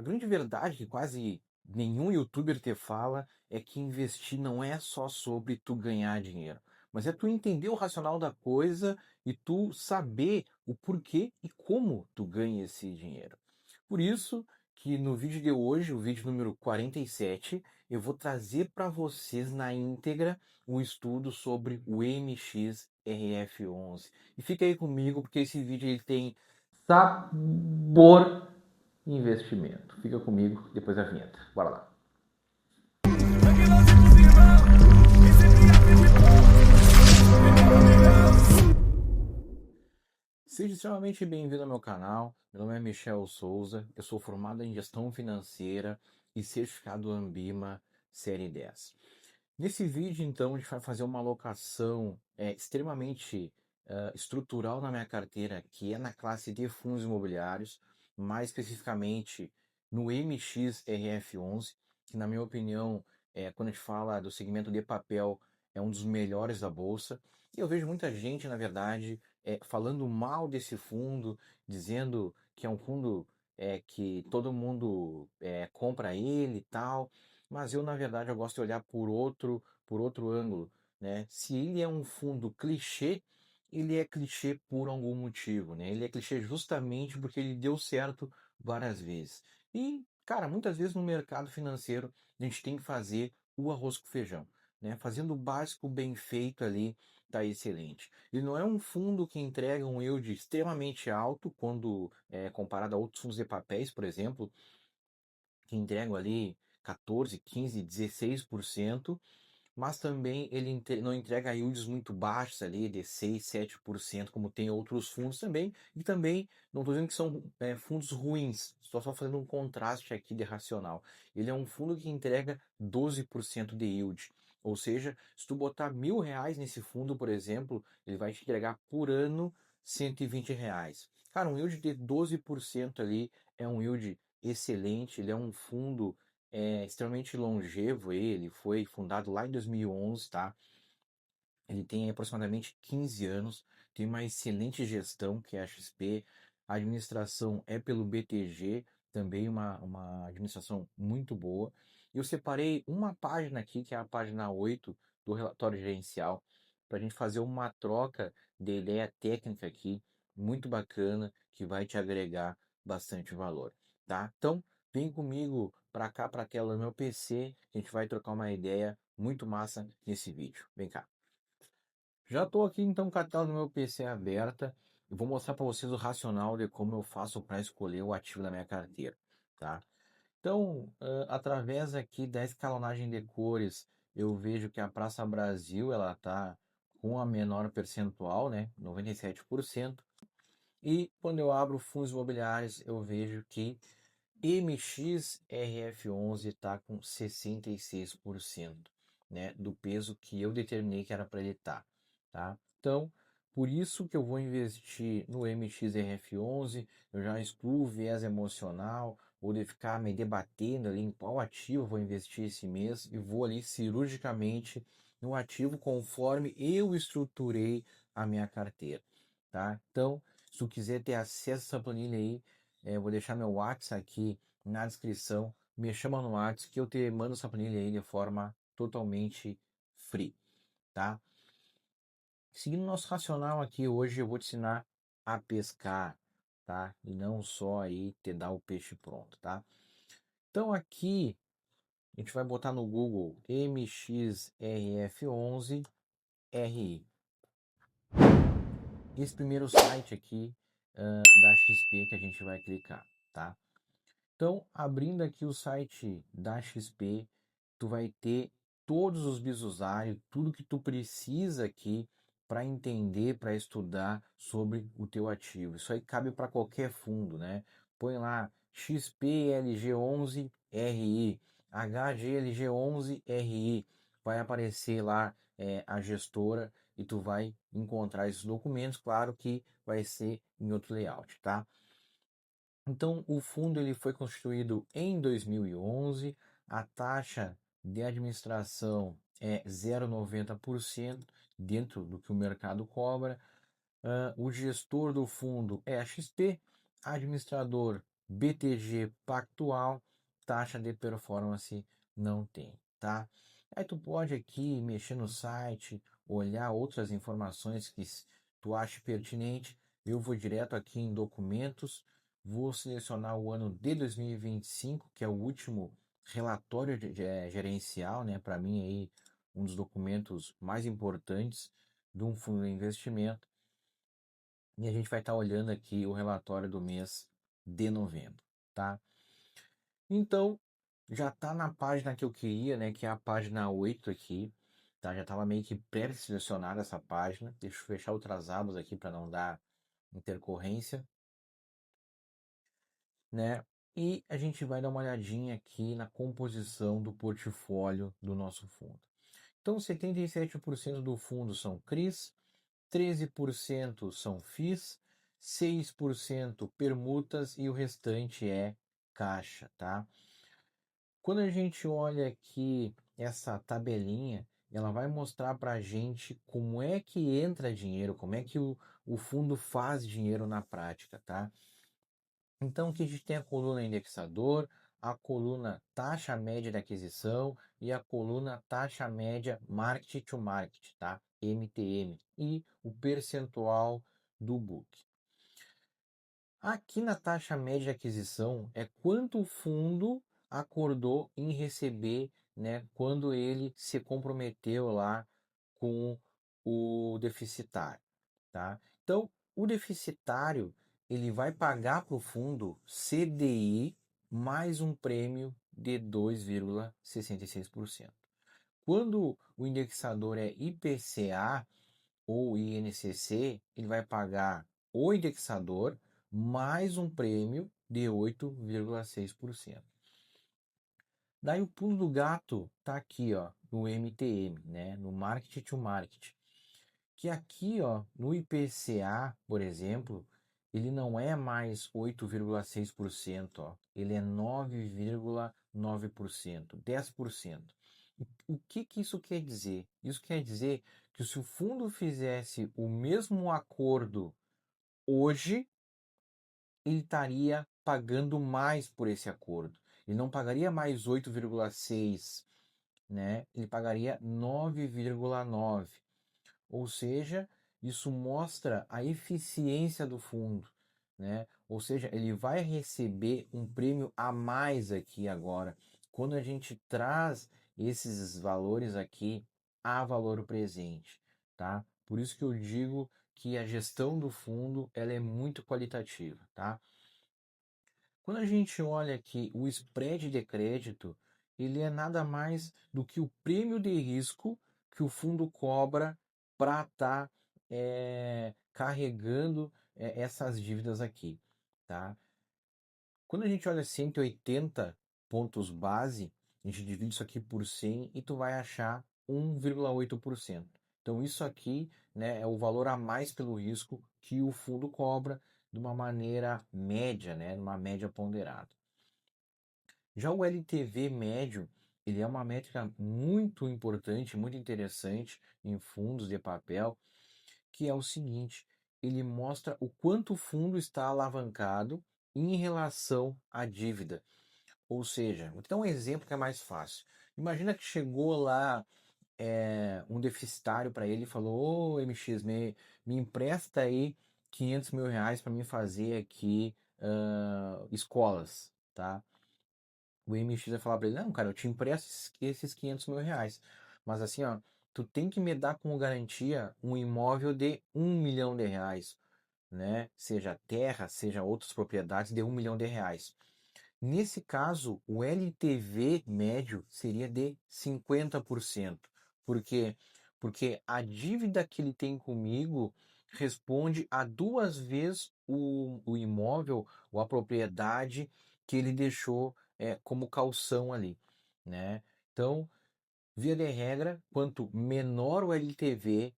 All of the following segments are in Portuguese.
grande verdade que quase nenhum youtuber te fala é que investir não é só sobre tu ganhar dinheiro, mas é tu entender o racional da coisa e tu saber o porquê e como tu ganha esse dinheiro. Por isso que no vídeo de hoje, o vídeo número 47, eu vou trazer para vocês na íntegra um estudo sobre o MXRF11. E fica aí comigo porque esse vídeo ele tem sabor investimento. Fica comigo depois da vinheta. Bora lá. Seja extremamente bem-vindo ao meu canal. Meu nome é Michel Souza. Eu sou formado em gestão financeira e certificado Ambima Série 10. Nesse vídeo, então, a gente vai fazer uma alocação extremamente estrutural na minha carteira, que é na classe de fundos imobiliários, mais especificamente no MXRF11, que, na minha opinião, quando a gente fala do segmento de papel, é um dos melhores da bolsa. E eu vejo muita gente, na verdade, falando mal desse fundo, dizendo que é um fundo que todo mundo compra ele e tal. Mas eu, na verdade, eu gosto de olhar por outro ângulo, né? Se ele é um fundo clichê, ele é clichê por algum motivo, né? Ele é clichê justamente porque ele deu certo várias vezes. E, cara, muitas vezes no mercado financeiro a gente tem que fazer o arroz com feijão, né? Fazendo o básico bem feito ali, tá excelente. Ele não é um fundo que entrega um yield extremamente alto quando comparado a outros fundos de papéis, por exemplo, que entregam ali 14, 15, 16%, mas também ele não entrega yields muito baixos ali, de 6, 7%, como tem outros fundos também, e também, não estou dizendo que são fundos ruins, estou só fazendo um contraste aqui de racional. Ele é um fundo que entrega 12% de yield, ou seja, se tu botar R$ 1.000 nesse fundo, por exemplo, ele vai te entregar por ano R$ 120. Cara, um yield de 12% ali é um yield excelente, ele é um fundo extremamente longevo. Ele foi fundado lá em 2011, tá? Ele tem aproximadamente 15 anos, tem uma excelente gestão, que é a XP, a administração é pelo BTG, também uma administração muito boa. Eu separei uma página aqui, que é a página 8 do relatório gerencial, para a gente fazer uma troca de ideia técnica aqui, muito bacana, que vai te agregar bastante valor, tá? Então, vem comigo para cá, para a tela do meu PC, a gente vai trocar uma ideia muito massa nesse vídeo. Vem cá. Já estou aqui então com a tela do meu PC aberta e vou mostrar para vocês o racional de como eu faço para escolher o ativo da minha carteira, tá? Então, através aqui da escalonagem de cores, eu vejo que a Praça Brasil ela está com a menor percentual, né, 97%. E quando eu abro fundos imobiliários, eu vejo que MXRF11 está com 66%, né, do peso que eu determinei que era para ele estar, tá? Então, por isso que eu vou investir no MXRF11, eu já excluo o viés emocional, ou de ficar me debatendo ali em qual ativo eu vou investir esse mês, e vou ali cirurgicamente no ativo conforme eu estruturei a minha carteira, tá? Então, se tu quiser ter acesso a essa planilha aí, eu vou deixar meu WhatsApp aqui na descrição. Me chama no WhatsApp que eu te mando essa planilha aí de forma totalmente free, tá? Seguindo o nosso racional aqui, hoje eu vou te ensinar a pescar, tá? E não só aí te dar o peixe pronto, tá? Então aqui a gente vai botar no Google MXRF11 RI. Esse primeiro site aqui da XP que a gente vai clicar, tá? Então, abrindo aqui o site da XP, tu vai ter todos os bisusários, tudo que tu precisa aqui para entender, para estudar sobre o teu ativo. Isso aí cabe para qualquer fundo, né? Põe lá XPLG11RI, HGLG11RI, vai aparecer lá a gestora e tu vai encontrar esses documentos, claro que vai ser em outro layout, tá? Então, o fundo ele foi constituído em 2011, a taxa de administração é 0,90% dentro do que o mercado cobra. O gestor do fundo é a XP, administrador BTG Pactual, taxa de performance não tem, tá? Aí tu pode aqui mexer no site, olhar outras informações que tu ache pertinente. Eu vou direto aqui em documentos, vou selecionar o ano de 2025, que é o último relatório gerencial, né? Para mim aí um dos documentos mais importantes de um fundo de investimento. E a gente vai estar olhando aqui o relatório do mês de novembro, tá? Então, já está na página que eu queria, né? Que é a página 8 aqui, tá? Já estava meio que pré-selecionada essa página. Deixa eu fechar outras abas aqui para não dar intercorrência, né? E a gente vai dar uma olhadinha aqui na composição do portfólio do nosso fundo. Então, 77% do fundo são CRIs, 13% são FIIs, 6% permutas e o restante é caixa, tá? Quando a gente olha aqui essa tabelinha, ela vai mostrar para a gente como é que entra dinheiro, como é que o fundo faz dinheiro na prática, tá? Então, aqui a gente tem a coluna indexador, a coluna taxa média de aquisição e a coluna taxa média market to market, tá? MTM, e o percentual do book. Aqui na taxa média de aquisição é quanto o fundo acordou em receber, né, quando ele se comprometeu lá com o deficitário, tá? Então, o deficitário ele vai pagar para o fundo CDI mais um prêmio de 2,66%. Quando o indexador é IPCA ou INCC, ele vai pagar o indexador mais um prêmio de 8,6%. Daí o pulo do gato tá aqui, ó, no MTM, né, no Market to Market, que aqui, ó, no IPCA, por exemplo, ele não é mais 8,6%, ó, ele é 9,9%, 10%. O que que isso quer dizer? Isso quer dizer que se o fundo fizesse o mesmo acordo hoje, ele estaria pagando mais por esse acordo. Ele não pagaria mais 8,6, né? Ele pagaria 9,9. Ou seja, isso mostra a eficiência do fundo, né? Ou seja, ele vai receber um prêmio a mais aqui agora, quando a gente traz esses valores aqui a valor presente, tá? Por isso que eu digo que a gestão do fundo ela é muito qualitativa, tá? Quando a gente olha aqui o spread de crédito, ele é nada mais do que o prêmio de risco que o fundo cobra para estar carregando essas dívidas aqui, tá? Quando a gente olha 180 pontos base, a gente divide isso aqui por 100 e tu vai achar 1,8%. Então isso aqui, né, é o valor a mais pelo risco que o fundo cobra de uma maneira média, né, de uma média ponderada. Já o LTV médio, ele é uma métrica muito importante, muito interessante em fundos de papel, que é o seguinte, ele mostra o quanto o fundo está alavancado em relação à dívida. Ou seja, vou te dar um exemplo que é mais fácil. Imagina que chegou lá um deficitário para ele e falou: Ô MX, me empresta aí 500 mil reais para mim fazer aqui escolas, tá? O MX vai falar para ele: não, cara, eu te empresto esses 500 mil reais. Mas assim, ó, tu tem que me dar como garantia um imóvel de 1 milhão de reais, né? Seja terra, seja outras propriedades de 1 milhão de reais. Nesse caso, o LTV médio seria de 50%. Por quê? Porque a dívida que ele tem comigo responde a 2 vezes o imóvel ou a propriedade que ele deixou como calção ali, né? Então, via de regra, quanto menor o LTV,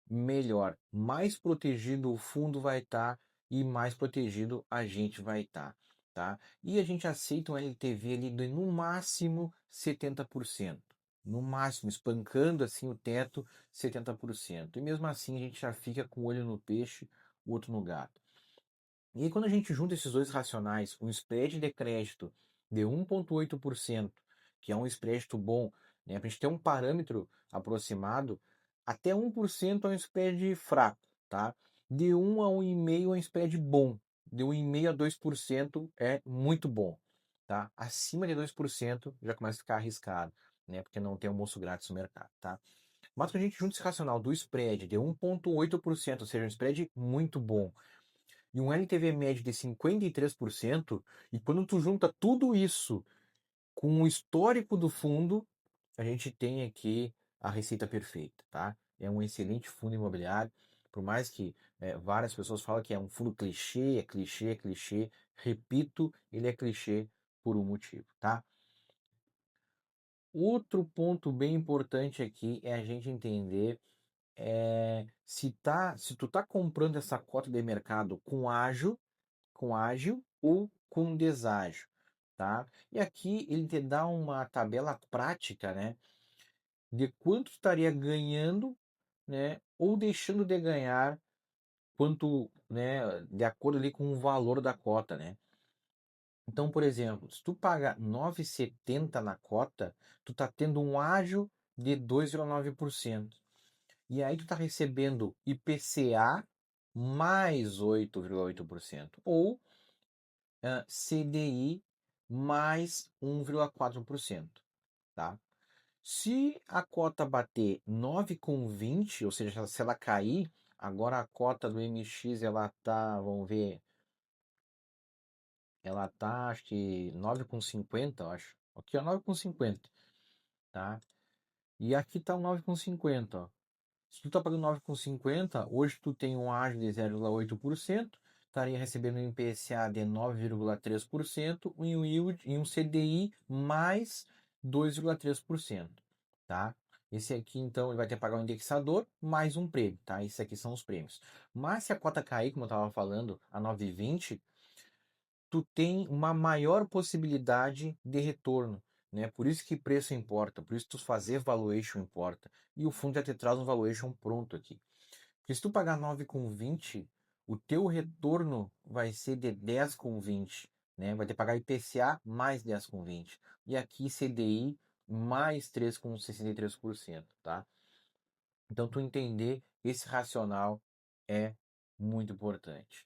melhor, mais protegido o fundo vai estar e mais protegido a gente vai estar, tá? E a gente aceita um LTV ali de no máximo 70%. No máximo, espancando assim o teto, 70%. E mesmo assim a gente já fica com o olho no peixe, o outro no gato. E aí, quando a gente junta esses dois racionais, um spread de crédito de 1,8%, que é um spread bom, né, para a gente ter um parâmetro aproximado, até 1% é um spread fraco, tá? De 1 a 1,5% é um spread bom. De 1,5% a 2% é muito bom, tá? Acima de 2% já começa a ficar arriscado, né? Porque não tem almoço grátis no mercado, tá? Mas quando a gente junta esse racional do spread de 1,8%, ou seja, um spread muito bom, e um LTV médio de 53%, e quando tu junta tudo isso com o histórico do fundo, a gente tem aqui a receita perfeita, tá? É um excelente fundo imobiliário, por mais que várias pessoas falam que é um fundo clichê, é clichê, é clichê, repito, ele é clichê por um motivo, tá? Outro ponto bem importante aqui é a gente entender se tu tá comprando essa cota de mercado com ágil ou com deságio, tá? E aqui ele te dá uma tabela prática, né, de quanto estaria ganhando, né, ou deixando de ganhar, quanto, né, de acordo ali com o valor da cota, né? Então, por exemplo, se tu paga 9,70 na cota, tu tá tendo um ágio de 2,9%. E aí tu tá recebendo IPCA mais 8,8%. Ou CDI mais 1,4%, tá? Se a cota bater 9,20, ou seja, se ela cair, agora a cota do MX ela tá, vamos ver, ela tá acho que 9,50, eu acho. Aqui ó, 9,50, tá? E aqui tá o 9,50, ó. Se tu tá pagando 9,50, hoje tu tem um ágio de 0,8%, estaria recebendo um IPCA de 9,3% e um yield e um CDI mais 2,3%, tá? Esse aqui, então, ele vai ter que pagar o indexador mais um prêmio, tá? Esses aqui são os prêmios. Mas se a cota cair, como eu estava falando, a 9,20, tu tem uma maior possibilidade de retorno, né? Por isso que preço importa, por isso tu fazer valuation importa. E o fundo já te traz um valuation pronto aqui. Porque se tu pagar 9,20, o teu retorno vai ser de 10,20, né? Vai ter que pagar IPCA mais 10,20. E aqui CDI mais 3,63%, tá? Então tu entender esse racional é muito importante.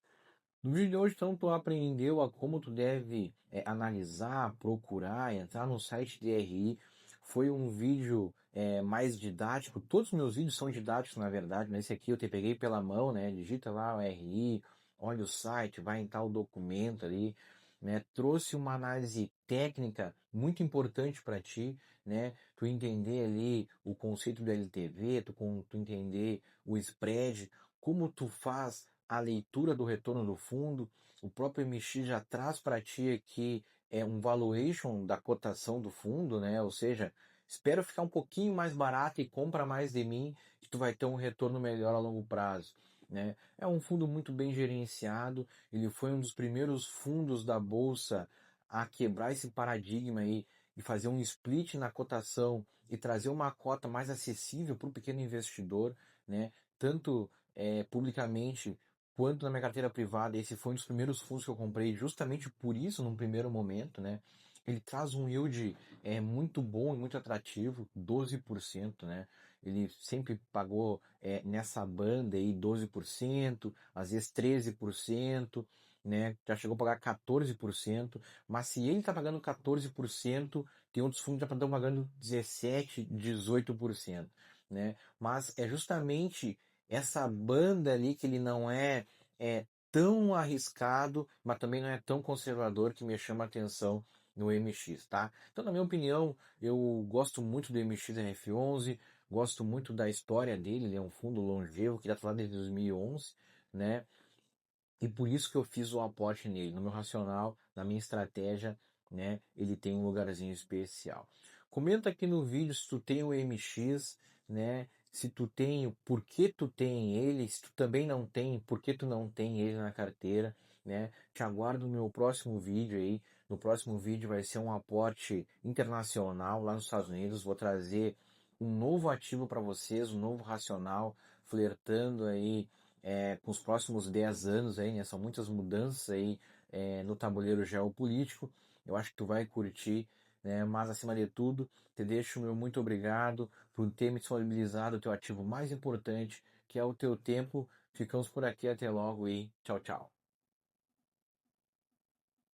No vídeo de hoje, então, tu aprendeu a como tu deve analisar, procurar, entrar no site de RI. Foi um vídeo mais didático. Todos os meus vídeos são didáticos, na verdade, mas esse aqui eu te peguei pela mão, né? Digita lá o RI, olha o site, vai em tal documento ali, né? Trouxe uma análise técnica muito importante para ti, né? Tu entender ali o conceito do LTV, tu entender o spread, como tu faz a leitura do retorno do fundo, o próprio MX já traz para ti aqui um valuation da cotação do fundo, né? Ou seja, espero ficar um pouquinho mais barato e compra mais de mim, que tu vai ter um retorno melhor a longo prazo, né? É um fundo muito bem gerenciado, ele foi um dos primeiros fundos da bolsa a quebrar esse paradigma aí e fazer um split na cotação e trazer uma cota mais acessível para o pequeno investidor, né? Tanto publicamente quanto na minha carteira privada. Esse foi um dos primeiros fundos que eu comprei justamente por isso, num primeiro momento, né? Ele traz um yield muito bom e muito atrativo, 12%, né? Ele sempre pagou nessa banda aí 12%, às vezes 13%, né? Já chegou a pagar 14%, mas se ele está pagando 14%, tem outros fundos que já estão pagando 17, 18%, né? Mas é justamente essa banda ali que ele não é tão arriscado, mas também não é tão conservador, que me chama a atenção no MX, tá? Então, na minha opinião, eu gosto muito do MXRF11, gosto muito da história dele, ele é um fundo longevo que já está lá desde 2011, né? E por isso que eu fiz o aporte nele. No meu racional, na minha estratégia, né, ele tem um lugarzinho especial. Comenta aqui no vídeo se tu tem o MX, né? Se tu tem, por que tu tem ele, se tu também não tem, por que tu não tem ele na carteira, né? Te aguardo no meu próximo vídeo aí. No próximo vídeo vai ser um aporte internacional lá nos Estados Unidos. Vou trazer um novo ativo para vocês, um novo racional, flertando aí com os próximos 10 anos aí, né? São muitas mudanças aí no tabuleiro geopolítico. Eu acho que tu vai curtir, né? Mas acima de tudo, te deixo o meu muito obrigado por ter me disponibilizado o teu ativo mais importante, que é o teu tempo. Ficamos por aqui, até logo e tchau, tchau.